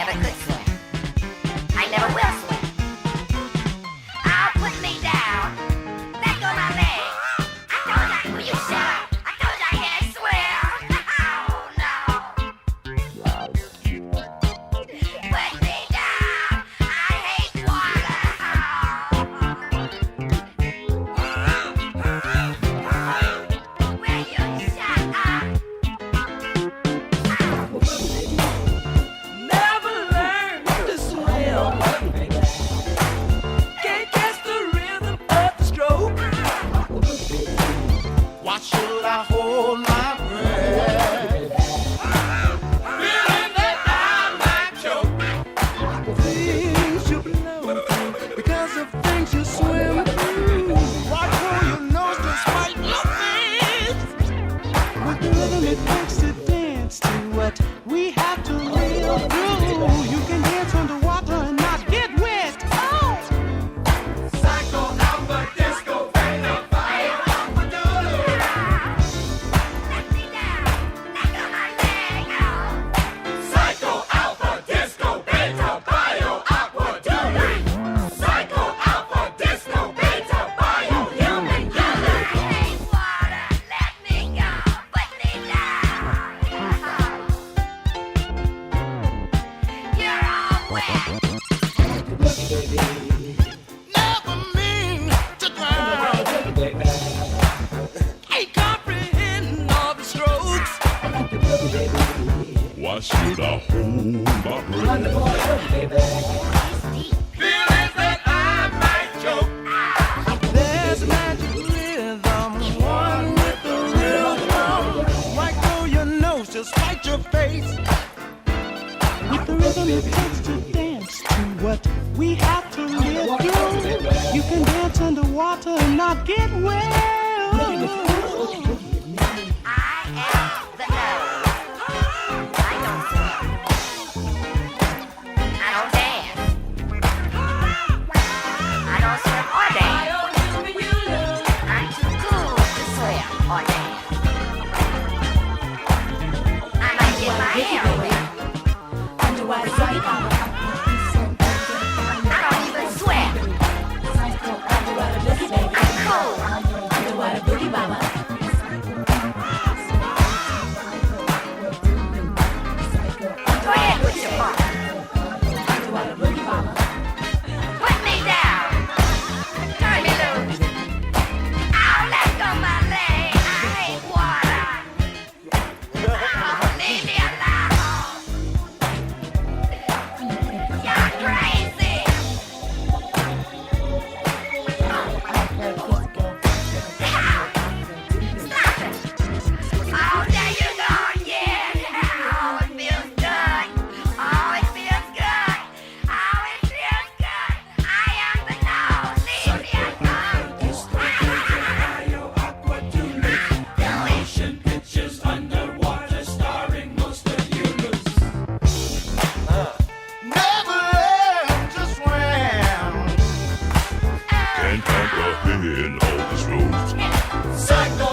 never could swim. I never will swim. Oh, put me down. Let go my leg. I told you, will you shut up? I told you I can't swim. Oh, no. Put me down. I hate water. Will you shut up? Never learned to swim. Can't catch the rhythm of the stroke. Why should I hold my breath? Feeling that I might choke. Things you know because of things you swim through. Right through your nose despite nothing. With the rhythm it takes to dance to what we have to live through. You can dance underwater and not get wet. Oh! Psycho alpha disco beta fire alpha doodle. Let me down. Let go my leg. Oh. Psycho alpha disco beta bio aqua doodle. Psycho alpha disco beta bio human I doodle. hate water. Let me go. Put me down. You're all wet. Never mean to drown. Can't comprehend all the strokes. Why should I hold my breath? Feelings that I might choke. There's magic rhythm, one with the rhythm. Right through your nose, just fight your face. With the rhythm it takes to dance to what we have to live through. You can dance underwater and not get wet. I am the nose. I don't swim. I don't dance. I don't swim or dance. I'm too cool to swim or dance. I might get my hair wet. I don't even sweat. I'm cool. Go ahead with your part. Put me down. Turn me loose. Oh, let go my leg. I hate water. Oh, leave me alone. You're crazy. Stop it. Oh, there you go again. Oh, it feels good. Oh, it feels good. Oh, it feels good. I am the nose. Leave me alone. The ocean pictures underwater starring most of you. Never learned to swim. Can't comprehend all the strokes. Psycho